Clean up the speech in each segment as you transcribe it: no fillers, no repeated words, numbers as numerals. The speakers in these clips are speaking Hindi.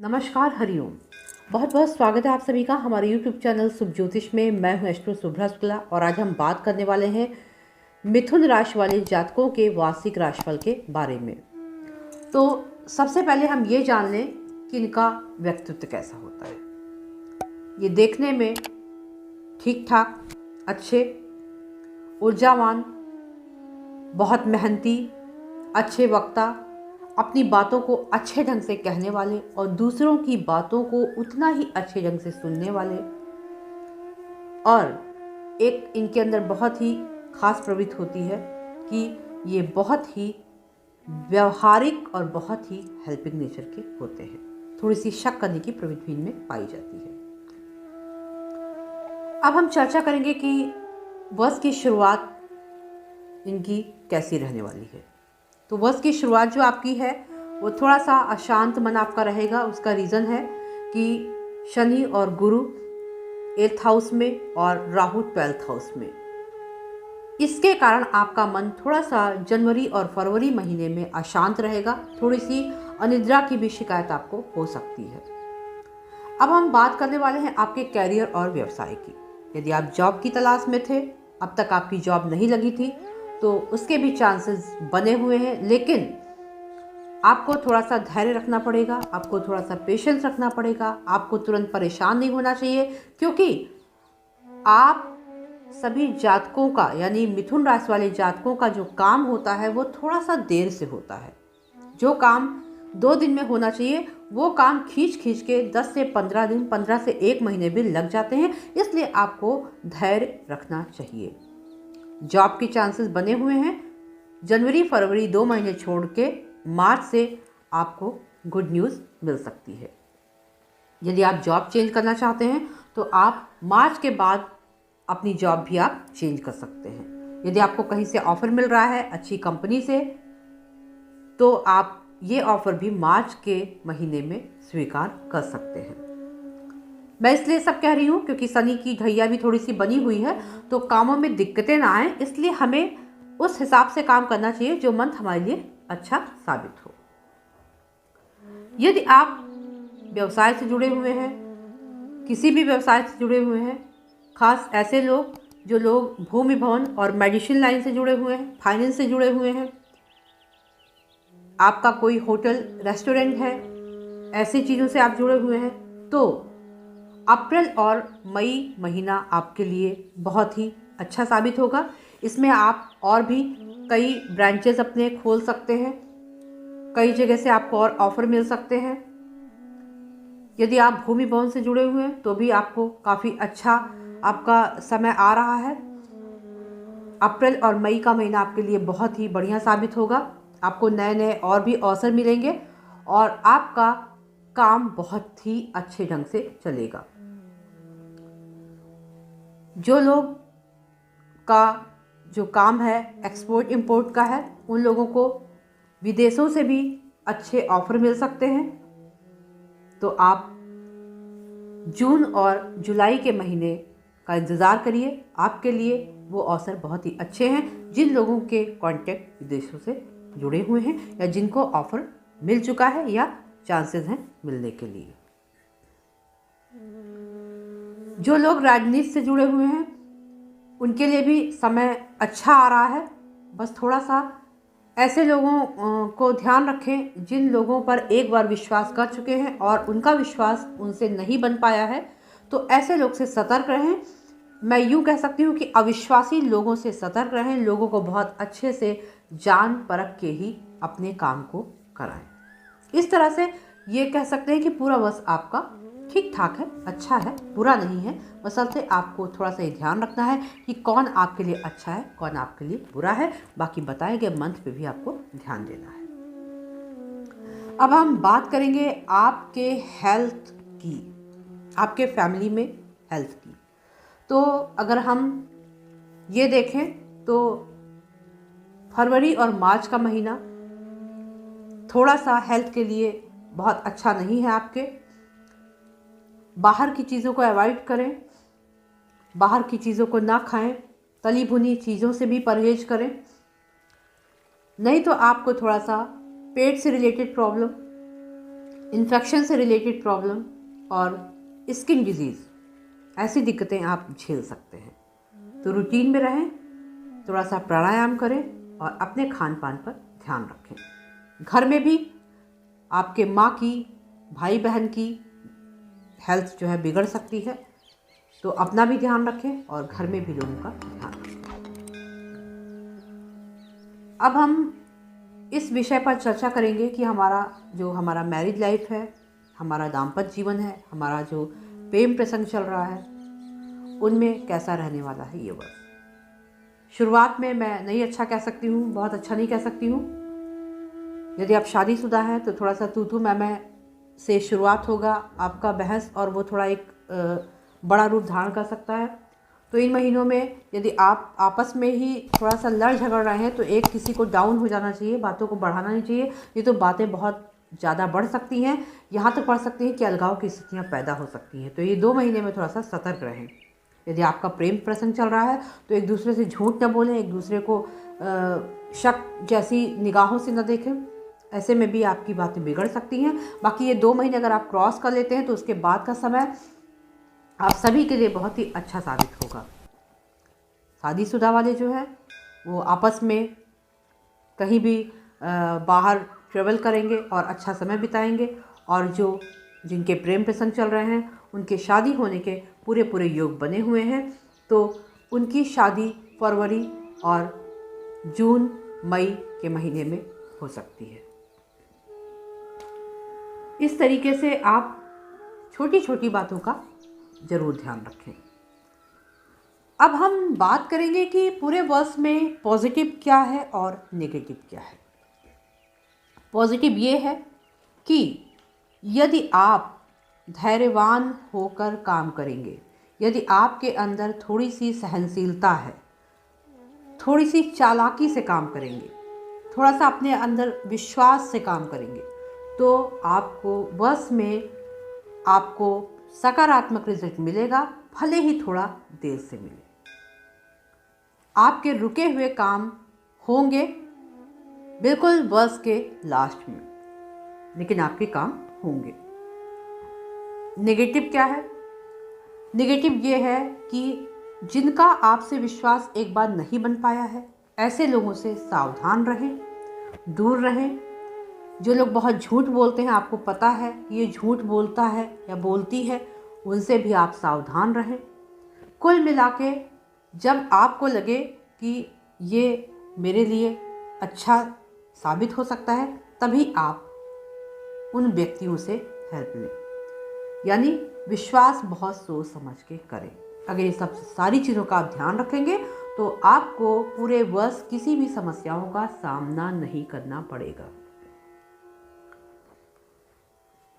नमस्कार, हरिओम। बहुत बहुत स्वागत है आप सभी का हमारे YouTube चैनल शुभ ज्योतिष में। मैं हूं एस्ट्रो शुभ्रा शुक्ला और आज हम बात करने वाले हैं मिथुन राशि वाले जातकों के वार्षिक राशिफल के बारे में। तो सबसे पहले हम ये जान लें कि इनका व्यक्तित्व कैसा होता है। ये देखने में ठीक ठाक, अच्छे, ऊर्जावान, बहुत मेहनती, अच्छे वक्ता, अपनी बातों को अच्छे ढंग से कहने वाले और दूसरों की बातों को उतना ही अच्छे ढंग से सुनने वाले, और एक इनके अंदर बहुत ही खास प्रवृत्ति होती है कि ये बहुत ही व्यवहारिक और बहुत ही हेल्पिंग नेचर के होते हैं। थोड़ी सी शक करने की प्रवृत्ति इनमें पाई जाती है। अब हम चर्चा करेंगे कि वर्ष की शुरुआत इनकी कैसी रहने वाली है। तो वर्ष की शुरुआत जो आपकी है वो थोड़ा सा अशांत मन आपका रहेगा। उसका रीज़न है कि शनि और गुरु 8th हाउस में और राहु 12th हाउस में। इसके कारण आपका मन थोड़ा सा जनवरी और फरवरी महीने में अशांत रहेगा। थोड़ी सी अनिद्रा की भी शिकायत आपको हो सकती है। अब हम बात करने वाले हैं आपके कैरियर और व्यवसाय की। यदि आप जॉब की तलाश में थे, अब तक आपकी जॉब नहीं लगी थी, तो उसके भी चांसेस बने हुए हैं, लेकिन आपको थोड़ा सा धैर्य रखना पड़ेगा, आपको थोड़ा सा पेशेंस रखना पड़ेगा। आपको तुरंत परेशान नहीं होना चाहिए, क्योंकि आप सभी जातकों का यानी मिथुन राशि वाले जातकों का जो काम होता है वो थोड़ा सा देर से होता है। जो काम 2 दिन में होना चाहिए वो काम खींच के 10 से 15 दिन, 15 से 1 महीने भी लग जाते हैं। इसलिए आपको धैर्य रखना चाहिए। जॉब के चांसेस बने हुए हैं। जनवरी फरवरी 2 महीने छोड़ के मार्च से आपको गुड न्यूज़ मिल सकती है। यदि आप जॉब चेंज करना चाहते हैं तो आप मार्च के बाद अपनी जॉब भी आप चेंज कर सकते हैं। यदि आपको कहीं से ऑफ़र मिल रहा है अच्छी कंपनी से, तो आप ये ऑफ़र भी मार्च के महीने में स्वीकार कर सकते हैं। मैं इसलिए सब कह रही हूँ क्योंकि शनि की ढैया भी थोड़ी सी बनी हुई है, तो कामों में दिक्कतें ना आए, इसलिए हमें उस हिसाब से काम करना चाहिए जो मंथ हमारे लिए अच्छा साबित हो। यदि आप व्यवसाय से जुड़े हुए हैं, किसी भी व्यवसाय से जुड़े हुए हैं, खास ऐसे लोग जो लोग भूमि भवन और मेडिसिन लाइन से जुड़े हुए हैं, फाइनेंस से जुड़े हुए हैं, आपका कोई होटल रेस्टोरेंट है, ऐसी चीज़ों से आप जुड़े हुए हैं, तो अप्रैल और मई महीना आपके लिए बहुत ही अच्छा साबित होगा। इसमें आप और भी कई ब्रांचेस अपने खोल सकते हैं, कई जगह से आपको और ऑफ़र मिल सकते हैं। यदि आप भूमि भवन से जुड़े हुए हैं तो भी आपको काफ़ी अच्छा आपका समय आ रहा है। अप्रैल और मई का महीना आपके लिए बहुत ही बढ़िया साबित होगा। आपको नए नए और भी अवसर मिलेंगे और आपका काम बहुत ही अच्छे ढंग से चलेगा। जो लोग का जो काम है एक्सपोर्ट इंपोर्ट का है, उन लोगों को विदेशों से भी अच्छे ऑफ़र मिल सकते हैं। तो आप जून और जुलाई के महीने का इंतज़ार करिए। आपके लिए वो अवसर बहुत ही अच्छे हैं। जिन लोगों के कॉन्टैक्ट विदेशों से जुड़े हुए हैं या जिनको ऑफ़र मिल चुका है या चांसेस हैं मिलने के लिए। जो लोग राजनीति से जुड़े हुए हैं उनके लिए भी समय अच्छा आ रहा है। बस थोड़ा सा ऐसे लोगों को ध्यान रखें जिन लोगों पर एक बार विश्वास कर चुके हैं और उनका विश्वास उनसे नहीं बन पाया है, तो ऐसे लोग से सतर्क रहें। मैं यूँ कह सकती हूँ कि अविश्वासी लोगों से सतर्क रहें। लोगों को बहुत अच्छे से जान परख के ही अपने काम को कराएं। इस तरह से ये कह सकते हैं कि पूरा वर्ष आपका ठीक ठाक है, अच्छा है, बुरा नहीं है। बशर्ते आपको थोड़ा सा ये ध्यान रखना है कि कौन आपके लिए अच्छा है, कौन आपके लिए बुरा है। बाकी बताए गए मंथ पे भी आपको ध्यान देना है। अब हम बात करेंगे आपके हेल्थ की, आपके फैमिली में हेल्थ की। तो अगर हम ये देखें तो फरवरी और मार्च का महीना थोड़ा सा हेल्थ के लिए बहुत अच्छा नहीं है आपके। बाहर की चीज़ों को अवॉइड करें, बाहर की चीज़ों को ना खाएं, तली भुनी चीज़ों से भी परहेज करें, नहीं तो आपको थोड़ा सा पेट से रिलेटेड प्रॉब्लम, इन्फेक्शन से रिलेटेड प्रॉब्लम और स्किन डिजीज़, ऐसी दिक्कतें आप झेल सकते हैं। तो रूटीन में रहें, थोड़ा सा प्राणायाम करें और अपने खान पान पर ध्यान रखें। घर में भी आपके माँ की, भाई बहन की हेल्थ जो है बिगड़ सकती है, तो अपना भी ध्यान रखें और घर में भी लोगों का ध्यान रखें। अब हम इस विषय पर चर्चा करेंगे कि हमारा मैरिज लाइफ है, हमारा दाम्पत्य जीवन है, हमारा जो प्रेम प्रसंग चल रहा है, उनमें कैसा रहने वाला है ये वर्ष। शुरुआत में मैं नहीं अच्छा कह सकती हूँ, बहुत अच्छा नहीं कह सकती हूँ। यदि आप शादीशुदा हैं तो थोड़ा सा तू मैं से शुरुआत होगा आपका बहस, और वो थोड़ा एक बड़ा रूप धारण कर सकता है। तो इन महीनों में यदि आप आपस में ही थोड़ा सा लड़ झगड़ रहे हैं तो एक किसी को डाउन हो जाना चाहिए, बातों को बढ़ाना नहीं चाहिए। ये तो बातें बहुत ज़्यादा बढ़ सकती हैं, यहाँ तक बढ़ सकती हैं कि अलगाव की स्थितियाँ पैदा हो सकती हैं। तो ये 2 महीने में थोड़ा सा सतर्क रहें। यदि आपका प्रेम प्रसंग चल रहा है तो एक दूसरे से झूठ न बोलें, एक दूसरे को शक जैसी निगाहों से न देखें, ऐसे में भी आपकी बातें बिगड़ सकती हैं। बाकी ये 2 महीने अगर आप क्रॉस कर लेते हैं तो उसके बाद का समय आप सभी के लिए बहुत ही अच्छा साबित होगा। शादीशुदा वाले जो है वो आपस में कहीं भी बाहर ट्रेवल करेंगे और अच्छा समय बिताएंगे, और जिनके प्रेम प्रसंग चल रहे हैं उनके शादी होने के पूरे योग बने हुए हैं, तो उनकी शादी फरवरी और जून मई के महीने में हो सकती है। इस तरीके से आप छोटी छोटी बातों का ज़रूर ध्यान रखें। अब हम बात करेंगे कि पूरे वर्ष में पॉजिटिव क्या है और नेगेटिव क्या है। पॉजिटिव ये है कि यदि आप धैर्यवान होकर काम करेंगे, यदि आपके अंदर थोड़ी सी सहनशीलता है, थोड़ी सी चालाकी से काम करेंगे, थोड़ा सा अपने अंदर विश्वास से काम करेंगे, तो आपको वर्ष में आपको सकारात्मक रिजल्ट मिलेगा, भले ही थोड़ा देर से मिले। आपके रुके हुए काम होंगे बिल्कुल वर्ष के लास्ट में, लेकिन आपके काम होंगे। नेगेटिव क्या है? नेगेटिव ये है कि जिनका आपसे विश्वास एक बार नहीं बन पाया है, ऐसे लोगों से सावधान रहें, दूर रहें। जो लोग बहुत झूठ बोलते हैं, आपको पता है कि ये झूठ बोलता है या बोलती है, उनसे भी आप सावधान रहें। कुल मिला के जब आपको लगे कि ये मेरे लिए अच्छा साबित हो सकता है, तभी आप उन व्यक्तियों से हेल्प लें। यानी विश्वास बहुत सोच समझ के करें। अगर ये सब सारी चीज़ों का आप ध्यान रखेंगे तो आपको पूरे वर्ष किसी भी समस्याओं का सामना नहीं करना पड़ेगा।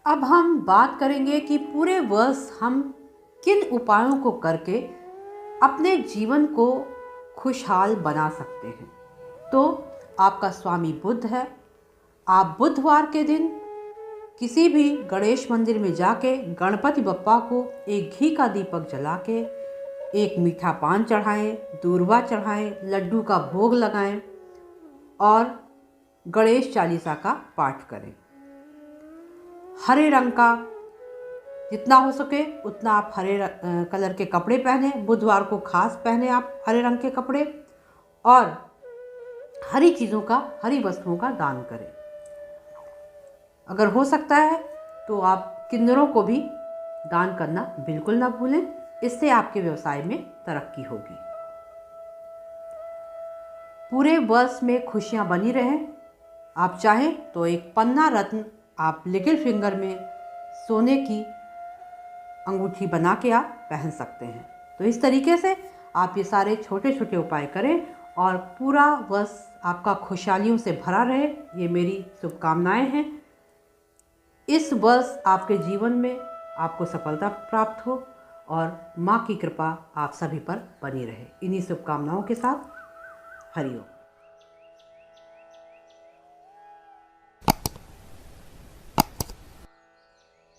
अब हम बात करेंगे कि पूरे वर्ष हम किन उपायों को करके अपने जीवन को खुशहाल बना सकते हैं। तो आपका स्वामी बुध है। आप बुधवार के दिन किसी भी गणेश मंदिर में जाके गणपति बप्पा को एक घी का दीपक जला के एक मीठा पान चढ़ाएं, दूर्वा चढ़ाएं, लड्डू का भोग लगाएं और गणेश चालीसा का पाठ करें। हरे रंग का जितना हो सके उतना आप हरे कलर के कपड़े पहने। बुधवार को खास पहने आप हरे रंग के कपड़े, और हरी चीज़ों का, हरी वस्तुओं का दान करें। अगर हो सकता है तो आप किन्नरों को भी दान करना बिल्कुल ना भूलें। इससे आपके व्यवसाय में तरक्की होगी। पूरे वर्ष में खुशियां बनी रहें। आप चाहें तो एक पन्ना रत्न आप लिटिल फिंगर में सोने की अंगूठी बना के आप पहन सकते हैं। तो इस तरीके से आप ये सारे छोटे छोटे उपाय करें और पूरा वर्ष आपका खुशहालियों से भरा रहे, ये मेरी शुभकामनाएं हैं। इस वर्ष आपके जीवन में आपको सफलता प्राप्त हो और माँ की कृपा आप सभी पर बनी रहे। इन्हीं शुभकामनाओं के साथ हरिओम।